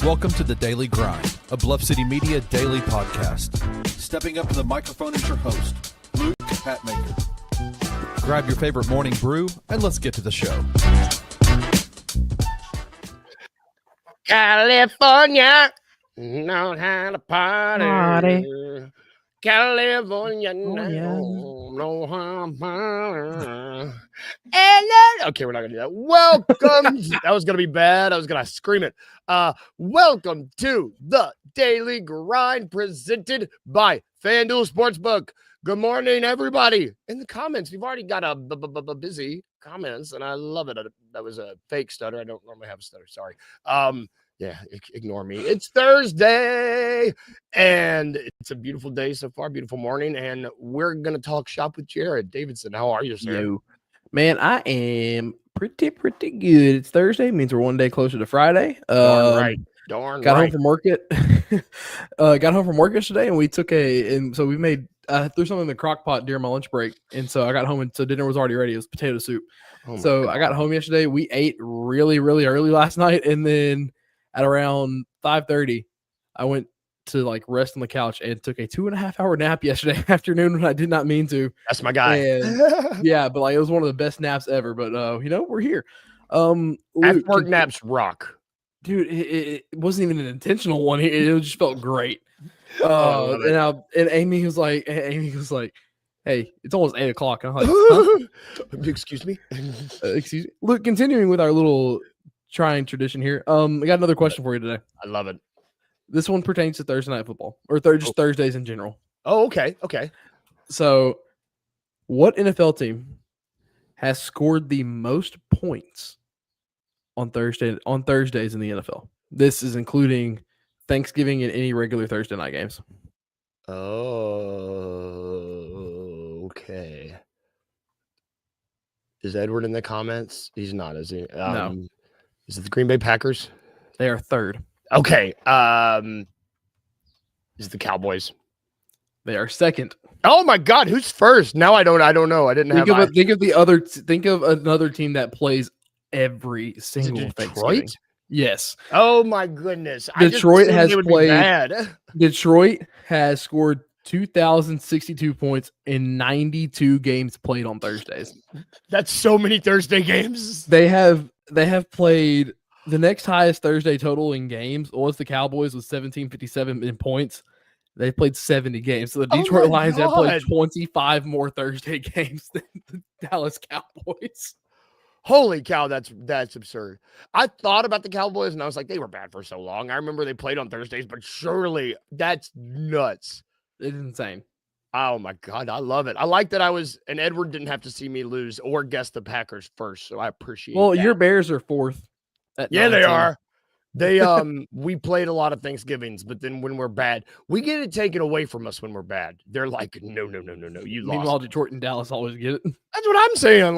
Welcome to The Daily Grind, a Bluff City Media daily podcast. Stepping up to the microphone is your host, Luke Hatmaker. Grab your favorite morning brew, and let's get to the show. California, know how to party. California, know how to party. Okay, we're not gonna do that. Welcome. That was gonna be bad. I was gonna scream it. Welcome to the Daily Grind, presented by FanDuel Sportsbook. Good morning, everybody. In the comments, we've already got a busy comments, and I love it. That was a fake stutter. I don't normally have a stutter. Sorry. Yeah, ignore me. It's Thursday, and it's a beautiful day so far, beautiful morning, and we're going to talk shop with Jared Davidson. How are you, sir? Yo. Man, I am pretty good. It's Thursday, means we're one day closer to Friday. Darn right. Got home from work got home from work yesterday, and we took so we made threw something in the crock pot during my lunch break, and so I got home, and so dinner was already ready. It was potato soup. So I got home yesterday. We ate really early last night, and then at around 5:30, I went to rest on the couch and took a 2.5-hour nap yesterday afternoon when I did not mean to. That's my guy. And, yeah, but it was one of the best naps ever. But we're here. Luke, work naps rock. Dude, it wasn't even an intentional one. It just felt great. And Amy was like, "Hey, it's almost 8:00." And I'm like, huh? Excuse me. Excuse me. Look, continuing with our little trying tradition here. I got another question for you today. I love it. This one pertains to Thursday night football, or just Thursdays in general. Oh, okay. So, what NFL team has scored the most points on Thursdays in the NFL? This is including Thanksgiving and any regular Thursday night games. Oh, okay. Is Edward in the comments? He's not, is he? No. Is it the Green Bay Packers? They are third. Okay. Is it the Cowboys? They are second. Oh my God, who's first? Now I don't know. I didn't think of another team that plays every single Thanksgiving. Yes. Oh my goodness. Detroit has scored 2,062 points in 92 games played on Thursdays. That's so many Thursday games. They have played the next highest Thursday total in games was the Cowboys with 1,757 in points. They played 70 games. So the Detroit Lions have played 25 more Thursday games than the Dallas Cowboys. Holy cow, that's absurd. I thought about the Cowboys, and I was like, they were bad for so long. I remember they played on Thursdays, but surely that's nuts. It's insane. Oh, my God. I love it. I like that and Edward didn't have to see me lose or guess the Packers first, so I appreciate that. Well, your Bears are fourth. Yeah, they are. They we played a lot of Thanksgivings, but then when we're bad, we get it taken away from us when we're bad. They're like, no, you lost. Meanwhile, Detroit and Dallas always get it. That's what I'm saying.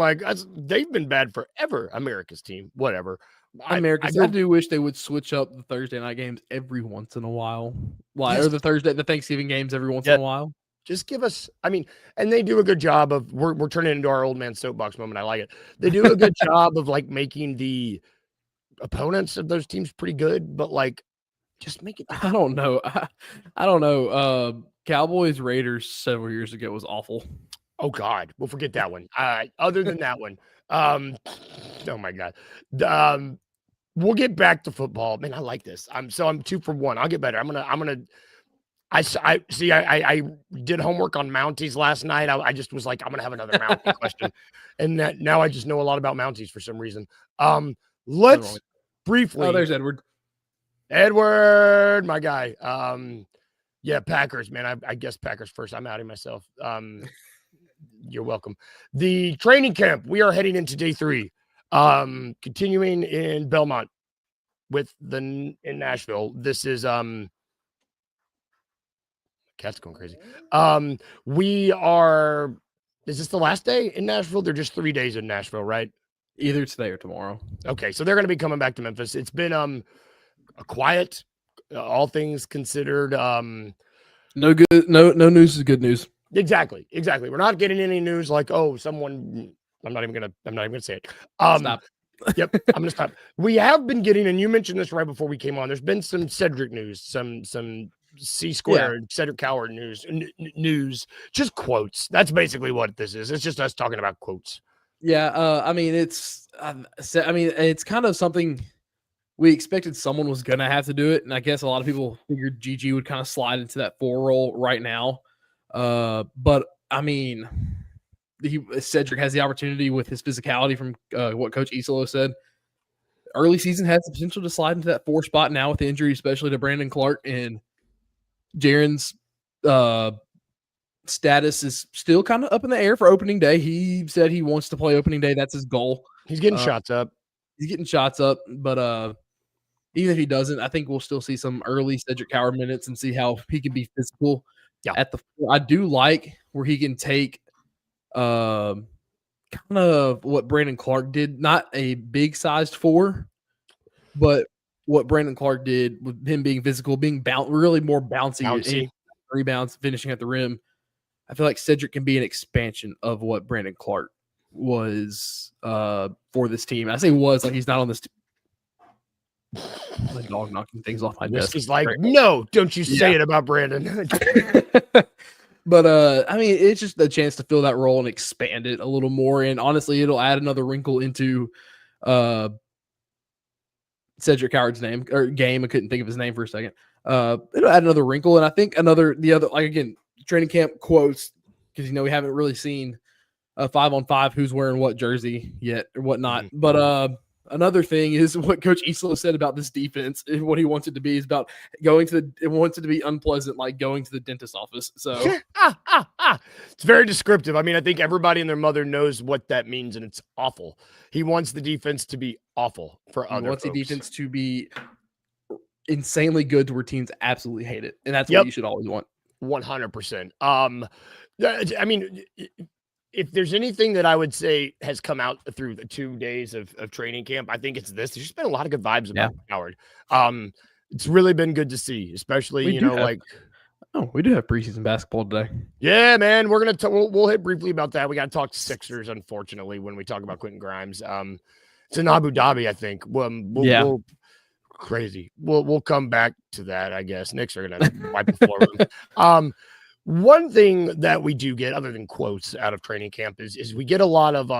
They've been bad forever. America's team, whatever. I do wish they would switch up the Thursday night games every once in a while. Or the Thanksgiving games every once in a while. Just give us, and they do a good job of, we're turning into our old man soapbox moment. I like it. They do a good job of making the opponents of those teams pretty good, but just make it. I don't know. I don't know. Cowboys Raiders several years ago was awful. Oh God, we'll forget that one. Other than that one, oh my God, we'll get back to football. Man, I like this. I'm 2 for 1. I'll get better. I did homework on Mounties last night. I just was like, I'm gonna have another Mountie question, and now I just know a lot about Mounties for some reason. Let's briefly. Oh, there's Edward. Edward, my guy. Yeah, Packers, man. I guess Packers first. I'm outing myself. You're welcome. The training camp. We are heading into day 3. Continuing in Belmont in Nashville. This is cat's going crazy. Is this the last day in Nashville? They're just 3 days in Nashville, right? Either today or tomorrow. Okay, so they're going to be coming back to Memphis. It's been a quiet, all things considered. No news is good news. Exactly. We're not getting any news like, oh, someone. I'm not even gonna say it. Stop. Yep, I'm gonna stop. We have been getting, and you mentioned this right before we came on. There's been some Cedric news, some C squared Cedric Coward news, just quotes. That's basically what this is. It's just us talking about quotes. Yeah, I mean, it's kind of something we expected someone was gonna have to do it, and I guess a lot of people figured GG would kind of slide into that 4 role right now. But I mean, Cedric has the opportunity with his physicality from what Coach Isolo said. Early season has the potential to slide into that 4 spot now with the injury, especially to Brandon Clark, and Jaren's status is still kind of up in the air for opening day. He said he wants to play opening day. That's his goal. He's getting shots up. He's getting shots up, but even if he doesn't, I think we'll still see some early Cedric Coward minutes and see how he can be physical at the 4. I do like where he can take kind of what Brandon Clark did, not a big sized 4, but what Brandon Clark did with him being physical, being really more bouncy. Rebounds, finishing at the rim. I feel like Cedric can be an expansion of what Brandon Clark was for this team. I say was, like he's not on this team. Like dog knocking things off my desk. He's like, no, don't you say it about Brandon. But I mean, it's just a chance to fill that role and expand it a little more. And honestly, it'll add another wrinkle into Cedric Coward's game. I couldn't think of his name for a second. It'll add another wrinkle, and I think the other like again, training camp quotes, because we haven't really seen a 5-on-5 who's wearing what jersey yet or whatnot. Mm-hmm. But another thing is what Coach Isolo said about this defense. What he wants it to be is about it wants it to be unpleasant, like going to the dentist office. So it's very descriptive. I mean, I think everybody and their mother knows what that means, and it's awful. He wants the defense to be awful for other folks. He wants the defense to be insanely good to where teams absolutely hate it. And that's what you should always want. 100%. I mean, if there's anything that I would say has come out through the 2 days of training camp, I think it's this. There's just been a lot of good vibes about Howard. It's really been good to see, especially, we do have preseason basketball today. Yeah, man. We're going to, we'll hit briefly about that. We got to talk Sixers, unfortunately, when we talk about Quentin Grimes. It's in Abu Dhabi, I think. We'll crazy. We'll come back to that, I guess. Knicks are going to wipe the floor with them. One thing that we do get, other than quotes out of training camp, is we get a lot of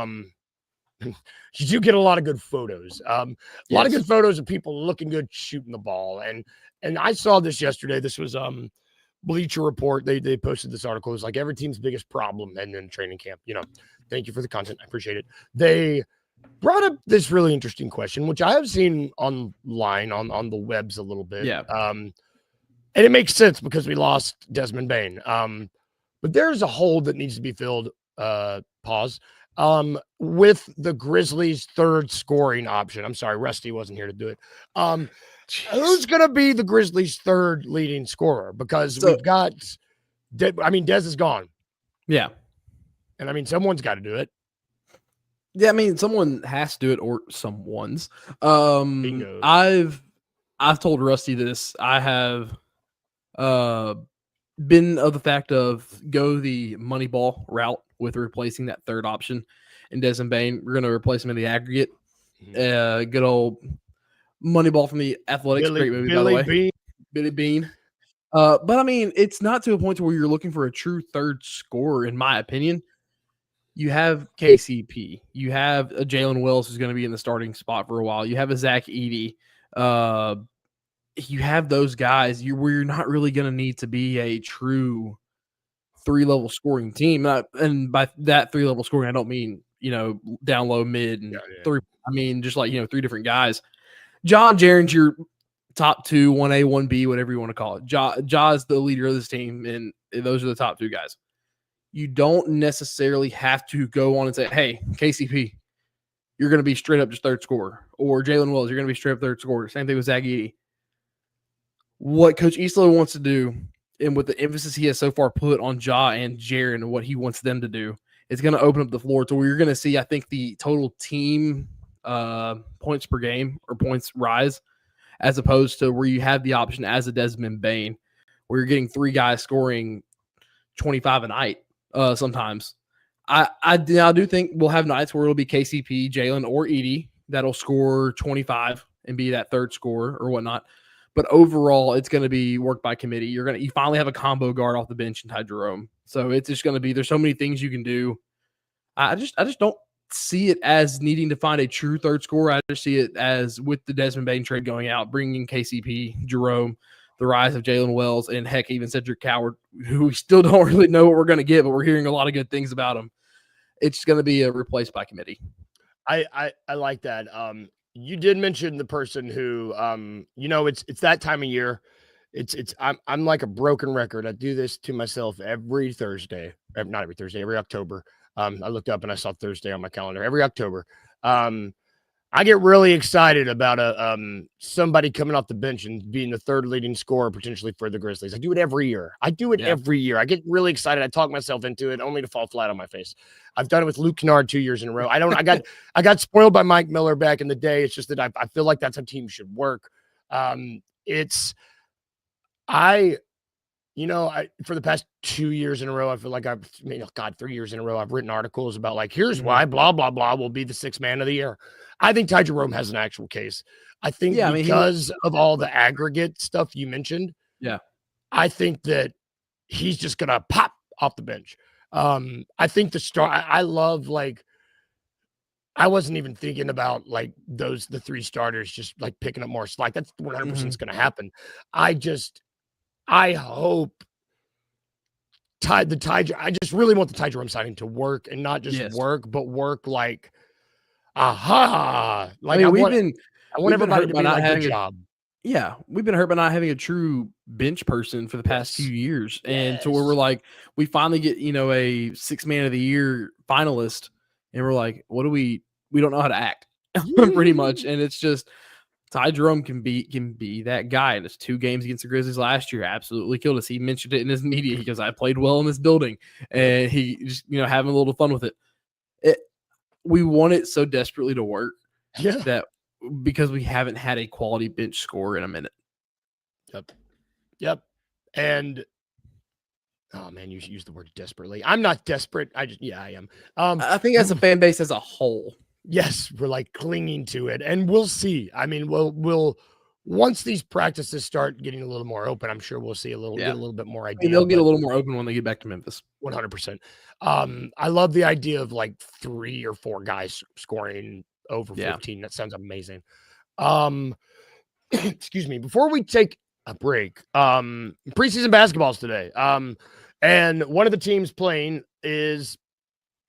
you do get a lot of good photos. A lot of good photos of people looking good shooting the ball. And I saw this yesterday. This was Bleacher Report. They posted this article. It's like every team's biggest problem and then training camp. Thank you for the content. I appreciate it. They brought up this really interesting question, which I have seen online on the webs a little bit. Yeah. And it makes sense because we lost Desmond Bane. But there's a hole that needs to be filled, with the Grizzlies' third scoring option. I'm sorry, Rusty wasn't here to do it. Who's going to be the Grizzlies' third leading scorer? Because we've got Dez is gone. Yeah. And someone's got to do it. Yeah, someone has to do it, or someone's. Bingo. I've told Rusty this. I have been of the fact of go the Moneyball route with replacing that third option in Desmond Bane. We're going to replace him in the aggregate. Good old Moneyball from the Athletics. Great movie, by the way. Billy Bean. But it's not to a point where you're looking for a true third scorer, in my opinion. You have KCP. You have a Jalen Wells who's going to be in the starting spot for a while. You have a Zach Edey. You have those guys where you're not really going to need to be a true 3-level scoring team. And by that 3-level scoring, I don't mean, down low, mid, and three. Just like, 3 different guys. John Jaren's your top 2, 1A, 1B, whatever you want to call it. Ja's the leader of this team, and those are the top 2 guys. You don't necessarily have to go on and say, hey, KCP, you're going to be straight up just third scorer. Or Jalen Wells, you're going to be straight up third scorer. Same thing with Zach Edey. What Coach Isolo wants to do, and with the emphasis he has so far put on Ja and Jaren and what he wants them to do, is going to open up the floor to where you're going to see, I think, the total team points per game or points rise, as opposed to where you have the option as a Desmond Bane, where you're getting 3 guys scoring 25 a night. Sometimes I do think we'll have nights where it'll be KCP, Jalen, or Edey that'll score 25 and be that third scorer or whatnot. But overall, it's going to be work by committee. You finally have a combo guard off the bench in Ty Jerome. So it's just going to be, there's so many things you can do. I just don't see it as needing to find a true third scorer. I just see it as, with the Desmond Bane trade going out, bringing KCP, Jerome, the rise of Jalen Wells, and heck, even Cedric Coward, who we still don't really know what we're going to get, but we're hearing a lot of good things about him. It's going to be a replaced by committee. I like that. You did mention the person who, it's that time of year. I'm like a broken record. I do this to myself every Thursday, not every Thursday, every October. I looked up and I saw Thursday on my calendar every October. I get really excited about somebody coming off the bench and being the third leading scorer potentially for the Grizzlies. I do it every year. Every year. I get really excited. I talk myself into it only to fall flat on my face. I've done it with Luke Kennard 2 years in a row. I got spoiled by Mike Miller back in the day. It's just that I feel like that's how teams should work. For the past 2 years in a row, I feel like 3 years in a row, I've written articles about like, here's why blah, blah, blah will be the sixth man of the year. I think Ty Jerome has an actual case. I think because of all the aggregate stuff you mentioned, I think that he's just going to pop off the bench. I think I love, like, I wasn't even thinking about like the three starters, just like picking up more slack. That's 100% going to happen. I hope I just really want the Ty Jerome signing to work, and not just work, but work like, aha. Like, I want everybody to be like, good job. Yeah, we've been hurt by not having a true bench person for the past few years. And so we're like, we finally get, a 6 man of the year finalist, and we're like, we don't know how to act pretty much. And it's just, Ty Jerome can be that guy. And it's 2 games against the Grizzlies last year absolutely killed us. He mentioned it in his media. He goes, I played well in this building, and he just, having a little fun with it. We want it so desperately to work that, because we haven't had a quality bench scorer in a minute. Yep. And oh man, you used the word desperately. I'm not desperate. I am. I think as a fan base as a whole. Yes, we're like clinging to it, and we'll see. I mean, we'll once these practices start getting a little more open, I'm sure we'll see get a little bit more idea. They'll get a little more open when they get back to Memphis. 100%. I love the idea of like 3 or 4 guys scoring over 15. That sounds amazing. Excuse me. Before we take a break, preseason basketball's today. And one of the teams playing is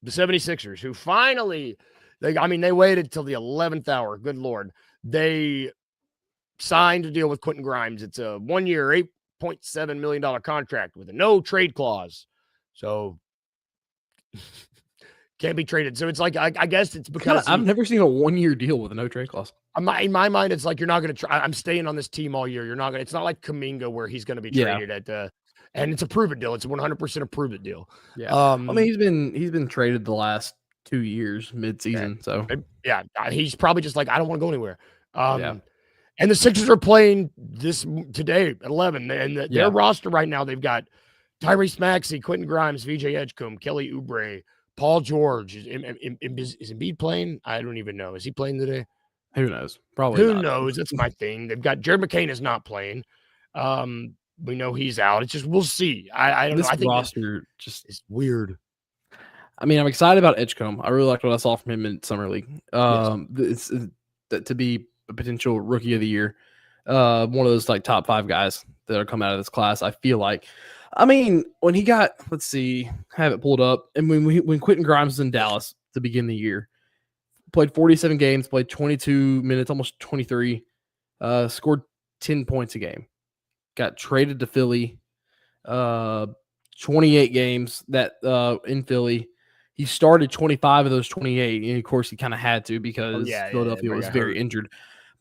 the 76ers, who finally, they waited till the 11th hour. Good Lord. They signed a deal with Quentin Grimes. It's a 1-year, $8.7 million contract with a no trade clause. So can't be traded. So it's like, I guess it's because I've never seen a 1-year deal with a no trade clause. In my mind, it's like, you're not going to try. I'm staying on this team all year. You're not going to, it's not like Kuminga where he's going to be traded and it's a prove it deal. It's a 100% a prove it deal. Yeah. He's been traded the last 2 years mid-season. So he's probably just like, I don't want to go anywhere. And the Sixers are playing this today at 11, and their roster right now, they've got Tyrese Maxey, Quentin Grimes, VJ Edgecombe, Kelly Oubre, Paul George. Is Embiid playing? I don't even know. Is he playing today? Who knows? Probably Who not. knows? That's my thing. They've got Jared McCain is not playing. We know he's out. It's just, we'll see. I don't know. I think roster is weird. I mean, I'm excited about Edgecombe. I really liked what I saw from him in Summer League. It's to be a potential rookie of the year. One of those like top 5 guys that are coming out of this class. I feel like, when he got, let's see, have it pulled up. And when Quentin Grimes was in Dallas to begin the year, played 47 games, played 22 minutes, almost 23, scored 10 points a game, got traded to Philly, 28 games in Philly. He started 25 of those 28, and of course he kind of had to because Philadelphia was very injured.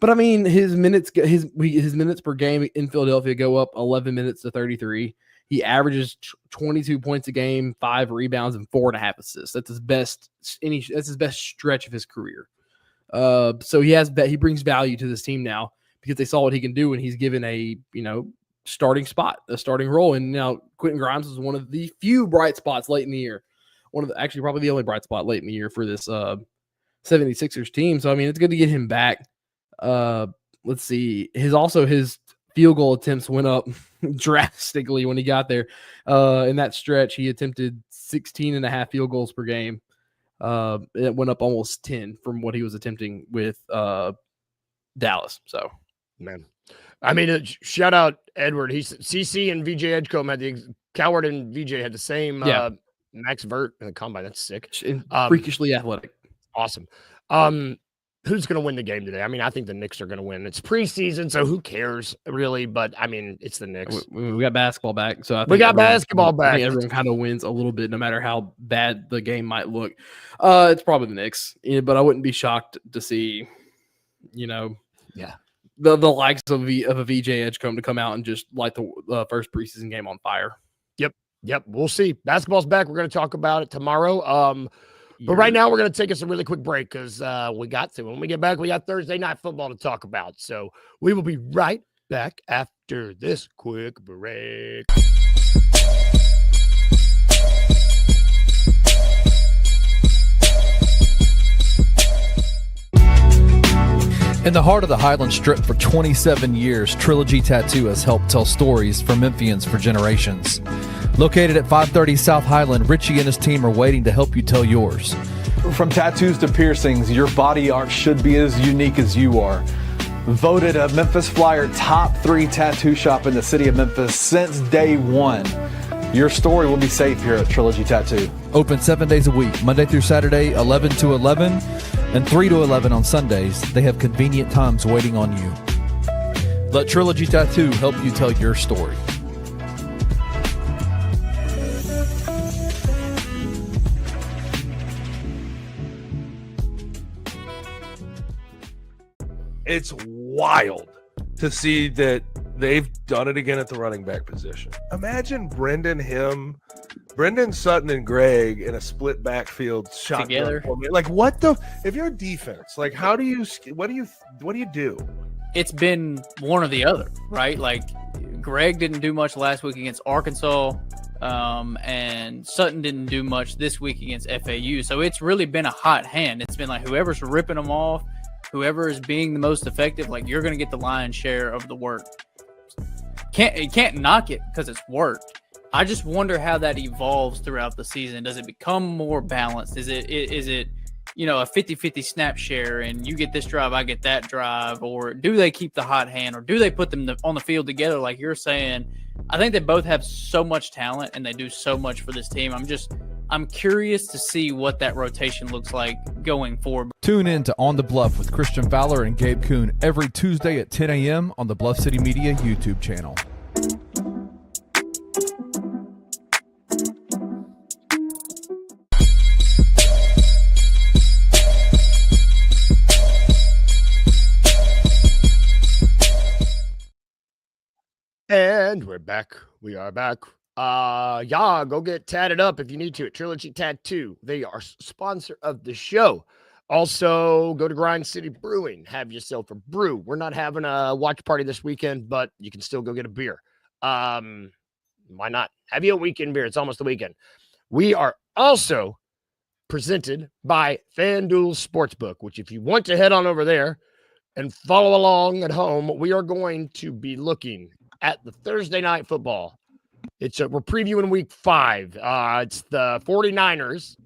But his minutes per game in Philadelphia go up 11 minutes to 33. He averages 22 points a game, 5 rebounds, and 4.5 assists. That's his best. That's his best stretch of his career. So he brings value to this team now because they saw what he can do, and he's given a starting spot, a starting role. And now Quentin Grimes is one of the few bright spots late in the year. Probably the only bright spot late in the year for this 76ers team. So, I mean, it's good to get him back. Let's see. His field goal attempts went up drastically when he got there. In that stretch, he attempted 16 and a half field goals per game. It went up almost 10 from what he was attempting with Dallas. So, man, I mean, shout out Edward. He's CC and VJ Edgecombe had Coward and VJ had the same max vert in the combine. That's sick. Freakishly athletic. Awesome. Who's going to win the game today? I mean, I think the Knicks are going to win. It's preseason, so who cares really? But I mean, it's the Knicks. We got basketball back, so I think we got basketball back. I think everyone kind of wins a little bit, no matter how bad the game might look. It's probably the Knicks, but I wouldn't be shocked to see, the likes of a VJ Edgecombe to come out and just light the first preseason game on fire. Yep. We'll see. Basketball's back. We're going to talk about it tomorrow. But right now, we're going to take us a really quick break because we got to. When we get back, we got Thursday Night Football to talk about. So we will be right back after this quick break. In the heart of the Highland Strip for 27 years, Trilogy Tattoo has helped tell stories for Memphians for generations. Located at 530 South Highland, Richie and his team are waiting to help you tell yours. From tattoos to piercings, your body art should be as unique as you are. Voted a Memphis Flyer top 3 tattoo shop in the city of Memphis since day one. Your story will be safe here at Trilogy Tattoo. Open 7 days a week, Monday through Saturday, 11 to 11, and 3 to 11 on Sundays. They have convenient times waiting on you. Let Trilogy Tattoo help you tell your story. It's wild to see that they've done it again at the running back position. Imagine Brendan Sutton, and Greg in a split backfield shotgun together. Like, if you're a defense, like, what do you do? It's been one or the other, right? Like, Greg didn't do much last week against Arkansas, and Sutton didn't do much this week against FAU. So it's really been a hot hand. It's been like whoever's ripping them off, whoever is being the most effective, like, you're going to get the lion's share of the work. You can't knock it because it's worked. I just wonder how that evolves throughout the season. Does it become more balanced? Is it a 50-50 snap share and you get this drive, I get that drive? Or do they keep the hot hand, or do they put them on the field together like you're saying? I think they both have so much talent and they do so much for this team. I'm curious to see what that rotation looks like going forward. Tune in to On the Bluff with Christian Fowler and Gabe Kuhn every Tuesday at 10 a.m. on the Bluff City Media YouTube channel. And we're back. We are back. Go get tatted up if you need to at Trilogy Tattoo. They are sponsor of the show. Also, go to Grind City Brewing. Have yourself a brew. We're not having a watch party this weekend, but you can still go get a beer. Why not? Have you a weekend beer? It's almost the weekend. We are also presented by FanDuel Sportsbook, which if you want to head on over there and follow along at home, we are going to be looking at the Thursday Night Football. We're previewing week 5. It's the 49ers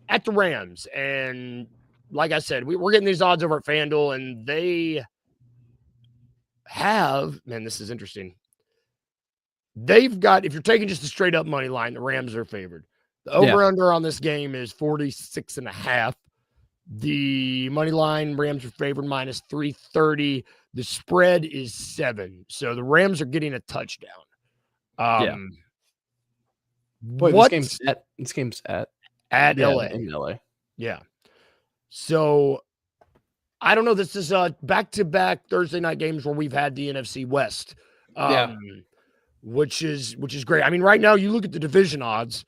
at the Rams. And like I said, we're getting these odds over at FanDuel, and they have, man, this is interesting. They've got, if you're taking just a straight up money line, the Rams are favored. The over-under on this game is 46.5. The money line, Rams are favored minus 330. The spread is 7. So the Rams are getting a touchdown. This game's at LA. In LA. Yeah. So I don't know. This is back-to-back Thursday night games where we've had the NFC West. Which is great. I mean, right now you look at the division odds.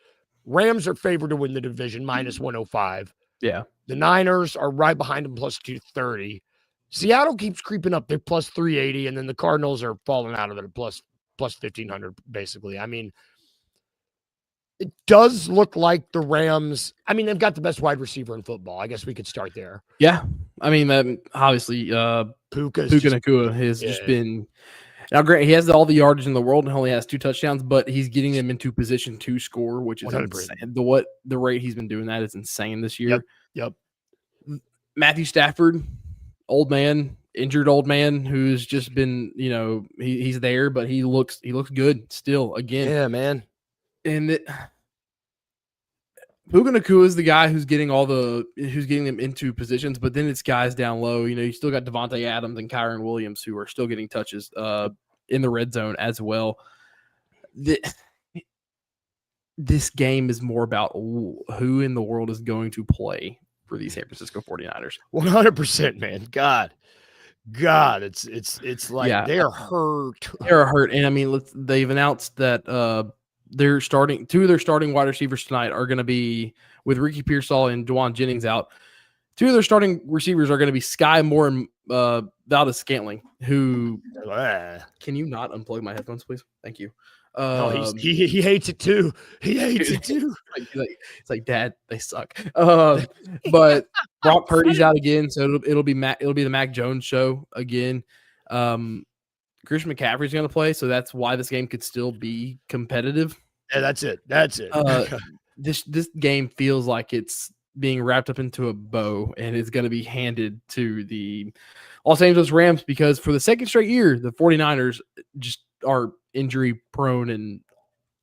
Rams are favored to win the division minus 105. Yeah. The Niners are right behind them plus 230. Seattle keeps creeping up. They're plus 380, and then the Cardinals are falling out of it at plus 1,500, basically. I mean, it does look like the Rams. I mean, they've got the best wide receiver in football. I guess we could start there. Yeah. I mean, obviously, Puka Nakua has just been. Now, great. He has all the yardage in the world and only has 2 touchdowns, but he's getting them into position to score, which is 100%. insane. The rate he's been doing that is insane this year. Yep. Matthew Stafford, old man, injured old man, who's just been, he's there, but he looks good still again. Yeah, man. And Puka Nakua is the guy who's getting them into positions, but then it's guys down low. You still got Devontae Adams and Kyron Williams who are still getting touches in the red zone as well. This game is more about who in the world is going to play for these San Francisco 49ers. 100%, man. God, it's like they're hurt. They're hurt, and I mean, they've announced that they're starting 2 of their starting wide receivers tonight are going to be with Ricky Pearsall and Juwan Jennings out. 2 of their starting receivers are going to be Sky Moore and Valdez Scantling. Who can you not unplug my headphones, please? Thank you. He hates it too. He hates it too. It's like, Dad, they suck. But Brock Purdy's out again, so it'll be the Mac Jones show again. Christian McCaffrey's going to play, so that's why this game could still be competitive. Yeah, that's it. This game feels like it's being wrapped up into a bow, and it's going to be handed to the Los Angeles Rams because for the second straight year, the 49ers just are injury prone and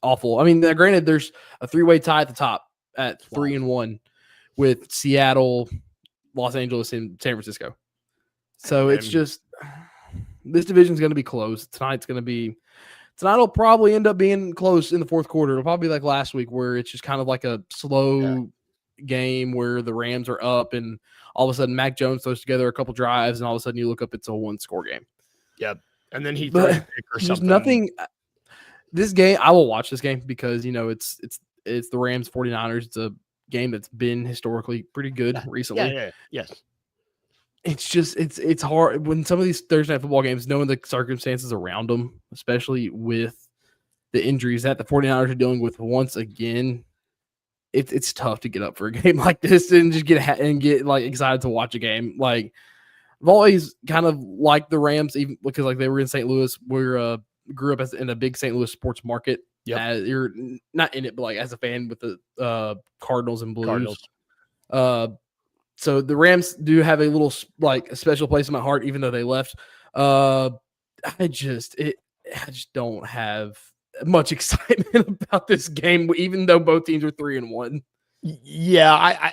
awful. I mean, granted, there's a 3-way tie at the top at 3-1 with Seattle, Los Angeles, and San Francisco. So it's just this division's going to be close. Tonight will probably end up being close in the fourth quarter. It'll probably be like last week where it's just kind of like a slow game where the Rams are up and all of a sudden Mac Jones throws together a couple drives and all of a sudden you look up, it's a 1-score game. Yep. And then he throws a pick or something. Nothing. This game, I will watch this game because, it's the Rams 49ers. It's a game that's been historically pretty good recently. Yeah. Yes. It's just it's hard when some of these Thursday night football games, knowing the circumstances around them, especially with the injuries that the 49ers are dealing with once again. It's tough to get up for a game like this and just get like excited to watch a game. Like I've always kind of liked the Rams, even because like they were in St. Louis. We grew up in a big St. Louis sports market. Yeah, you're not in it, but like as a fan with the Cardinals and Blues. So the Rams do have a little like a special place in my heart, even though they left. I just don't have much excitement about this game, even though both teams are 3-1. Yeah,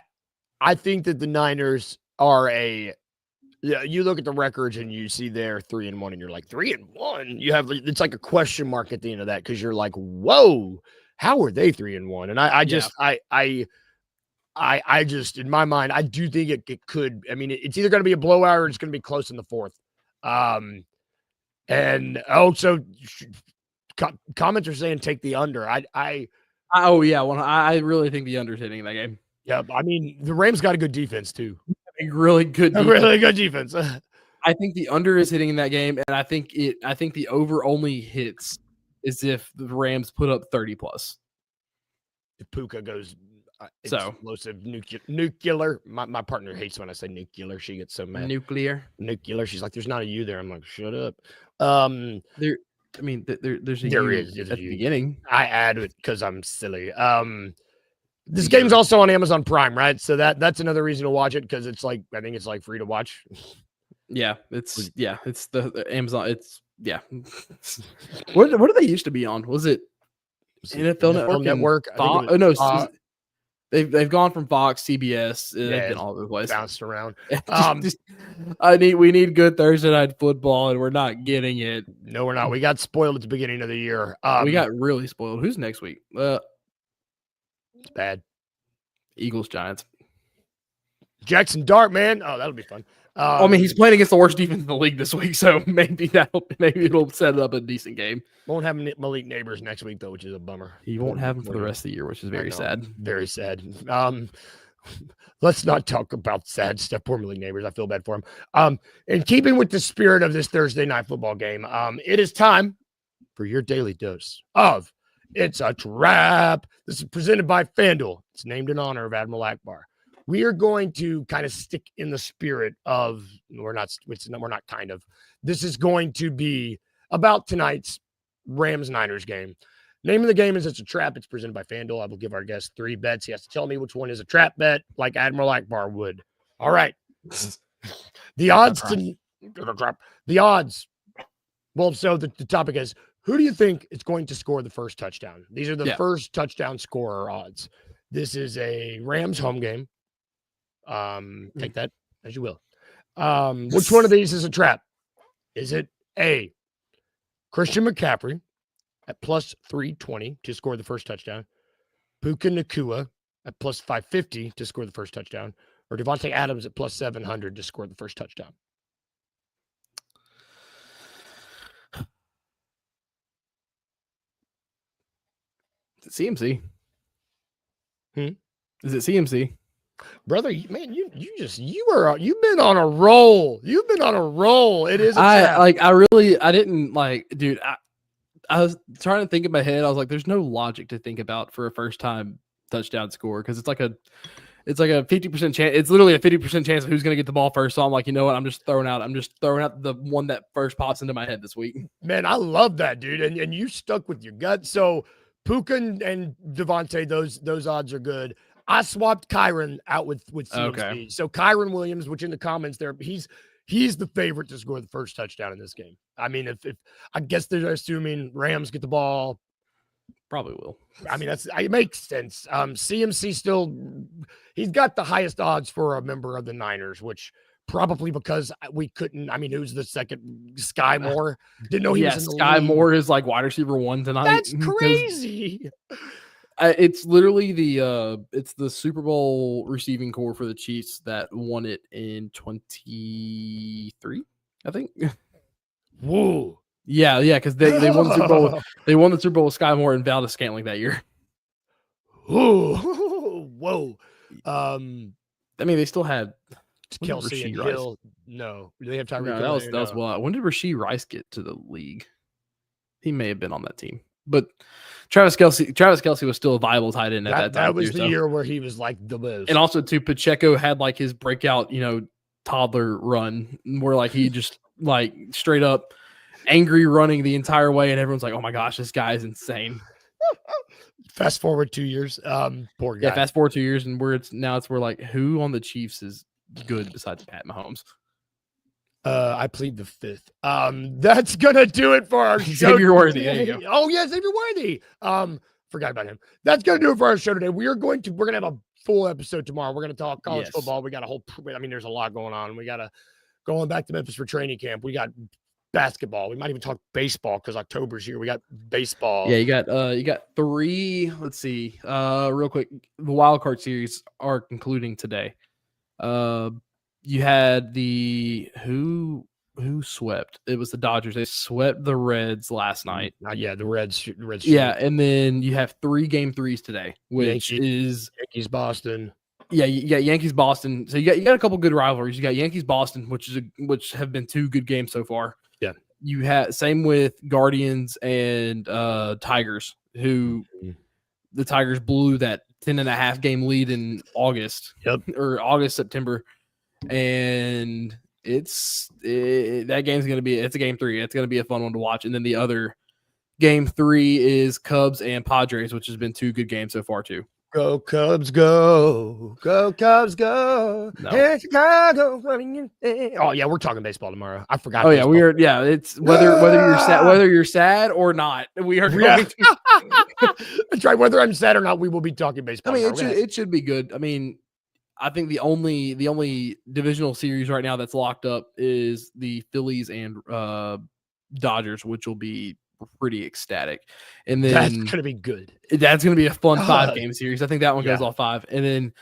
I think that the Niners are you look at the records and you see they're 3-1 and you're like 3-1. It's like a question mark at the end of that because you're like, whoa, how are they 3-1? And I just in my mind, I do think it could. I mean, it's either going to be a blowout or it's going to be close in the fourth. And also comments are saying take the under. I really think the under's hitting that game. Yeah, I mean the Rams got a good defense too. A really good defense. I think the under is hitting in that game, and I think the over only hits is if the Rams put up 30 plus. If Puka goes explosive nuclear. My partner hates when I say nuclear. She gets so mad. Nuclear. She's like, "There's not a U there." I'm like, "Shut up." There's a there U is at the beginning. I add it because I'm silly. This game's also on Amazon Prime, right? So that's another reason to watch it because it's like I think it's like free to watch. Yeah, it's the Amazon. It's What do they used to be on? Was it NFL Network? Fox? No, they've gone from Fox, CBS. They've been all over the place, bounced around. We need good Thursday night football, and we're not getting it. No, we're not. We got spoiled at the beginning of the year. We got really spoiled. Who's next week? It's bad. Eagles, Giants. Jackson Dart, man. Oh, that'll be fun. I mean, he's playing against the worst defense in the league this week, so maybe it'll set up a decent game. Won't have Malik Neighbors next week though, which is a bummer. He won't have him for the rest of the year, which is very sad. Very sad. Let's not talk about sad stuff. Poor Malik Neighbors. I feel bad for him. In keeping with the spirit of this Thursday night football game, it is time for your daily dose of It's a trap. This is presented by FanDuel. It's named in honor of Admiral Akbar. We are going to kind of stick in the spirit of this is going to be about tonight's Rams-Niners game. Name of the game is It's a Trap. It's presented by FanDuel. I will give our guest 3 bets. He has to tell me which one is a trap bet, like Admiral Akbar would. All right. The odds. Well, so the topic is, who do you think is going to score the first touchdown? These are the first touchdown scorer odds. This is a Rams home game. Take that as you will. Which one of these is a trap? Is it A, Christian McCaffrey at plus 320 to score the first touchdown, Puka Nacua at plus 550 to score the first touchdown, or Devontae Adams at plus 700 to score the first touchdown? Is it CMC? Is it CMC? Brother, man, you've been on a roll. You've been on a roll. It is. I didn't like, dude. I was trying to think in my head. I was like, there's no logic to think about for a first time touchdown score because it's like a 50% chance. It's literally a 50% chance of who's going to get the ball first. So I'm like, you know what? I'm just throwing out the one that first pops into my head this week. Man, I love that, dude. And you stuck with your gut. So Puka and Devontae, those odds are good. I swapped Kyron out with CMC. Okay. So Kyron Williams, which in the comments there, he's the favorite to score the first touchdown in this game. I mean, if I guess they're assuming Rams get the ball, probably will. I mean, it makes sense. CMC still, he's got the highest odds for a member of the Niners, which probably because we couldn't. I mean, who's the second? Sky Moore. Didn't know he was in the Sky league. Moore is like wide receiver 1 tonight. That's crazy. It's literally it's the Super Bowl receiving core for the Chiefs that won it in 23, I think. Whoa. Yeah, because they won the Super Bowl. They won the Super Bowl with Sky Moore and Valdez Scantling that year. Whoa. I mean, they still had Kelsey and Hill. No, they have Tyreek. No, that was well. When did Rashee Rice get to the league? He may have been on that team, but Travis Kelce was still a viable tight end at that time. That was the year where he was like the most. And also, too, Pacheco had like his breakout, toddler run where like he just like straight up angry running the entire way, and everyone's like, "Oh my gosh, this guy is insane." Fast forward 2 years, poor guy. Yeah, fast forward 2 years, and we're like, who on the Chiefs is good besides Pat Mahomes? I plead the fifth. That's gonna do it for our show. Xavier Worthy. There you go. Oh yeah, Xavier Worthy. Forgot about him. That's gonna do it for our show today. We're gonna have a full episode tomorrow. We're gonna talk college football. We got a whole. I mean, there's a lot going on. We gotta going back to Memphis for training camp. We got basketball. We might even talk baseball because October's here. We got baseball. Yeah, you got 3. Let's see. Real quick, the wild card series are concluding today. You had who swept? It was the Dodgers. They swept the Reds last night. The Reds. Yeah, and then you have 3 game 3s today, which is Yankees Boston. Yeah, you got Yankees Boston. So you got a couple good rivalries. You got Yankees Boston, which have been 2 good games so far. Yeah. You had same with Guardians and Tigers, who the Tigers blew that 10.5 game lead in August. Yep. Or September. And that game's going to be, it's a game 3. It's going to be a fun one to watch. And then the other game 3 is Cubs and Padres, which has been 2 good games so far too. Go Cubs, go! Go Cubs, go! No. Hey, Chicago, running in. Oh yeah, we're talking baseball tomorrow. I forgot. Oh yeah, we are. Yeah, it's whether you're sad or not. We are going to. That's right. Whether I'm sad or not, we will be talking baseball. I mean, it should be good. I mean, I think the only divisional series right now that's locked up is the Phillies and Dodgers, which will be pretty ecstatic. And then that's gonna be good. That's gonna be a fun 5-game series. I think that one goes all 5. And then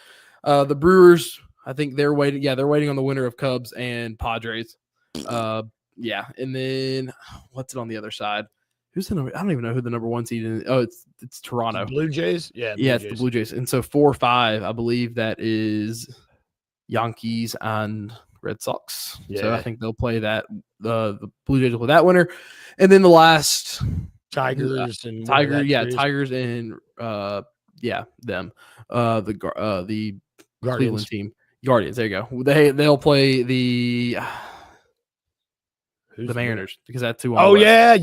the Brewers, I think they're waiting. Yeah, they're waiting on the winner of Cubs and Padres. Yeah. And then what's it on the other side? Who's the number? I don't even know who the number 1 seed is. Oh, it's Toronto. The Blue Jays. Yeah. It's the Blue Jays. And so 4-5, I believe that is Yankees and Red Sox. Yeah. So I think they'll play that. The Blue Jays will play that winner. And then the last Tigers and whatever that series. Tigers and them. The Cleveland team, Guardians. There you go. They'll play the Mariners because that's 2 on. Oh yeah.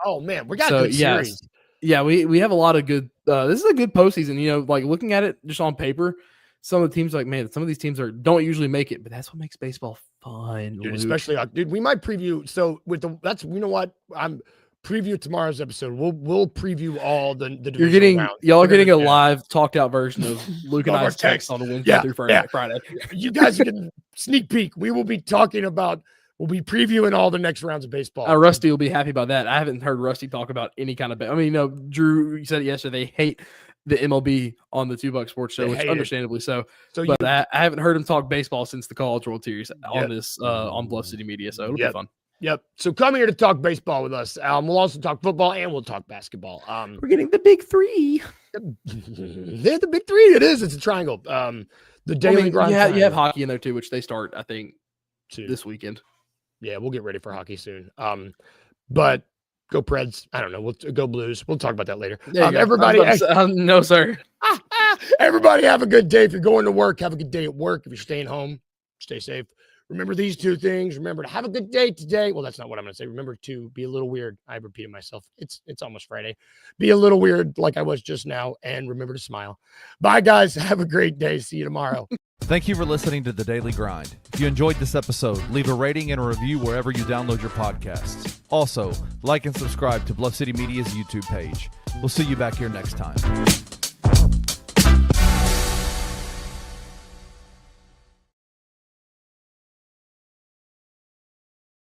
Oh man, we got a good series. Yeah, we have a lot of good. This is a good postseason. You know, like looking at it just on paper, some of the teams some of these teams don't usually make it, but that's what makes baseball fun. Dude, especially we might preview. So you know what, I'm preview tomorrow's episode. We'll preview all the y'all are getting a live talked out version of Luke and I's text on the Wednesday through Friday. You guys are getting sneak peek. We'll be previewing all the next rounds of baseball. Rusty will be happy about that. I haven't heard Rusty talk about any kind of. I mean, Drew said it yesterday. They hate the MLB on the $2 Sports Show, which understandably so. But I haven't heard him talk baseball since the College World Series on this on Bluff City Media. So it'll be fun. Yep. So come here to talk baseball with us. We'll also talk football and we'll talk basketball. We're getting the big three. They're the big three. It is. It's a triangle. The daily grind. You have hockey in there too, which they start, I think, this weekend. Yeah, we'll get ready for hockey soon. But go Preds. I don't know. We'll go Blues. We'll talk about that later. Everybody, no, sir. Everybody have a good day. If you're going to work, have a good day at work. If you're staying home, stay safe. Remember these 2 things. Remember to have a good day today. Well, that's not what I'm going to say. Remember to be a little weird. I repeated myself. It's almost Friday. Be a little weird like I was just now. And remember to smile. Bye, guys. Have a great day. See you tomorrow. Thank you for listening to The Daily Grind. If you enjoyed this episode, leave a rating and a review wherever you download your podcasts. Also, like and subscribe to Bluff City Media's YouTube page. We'll see you back here next time.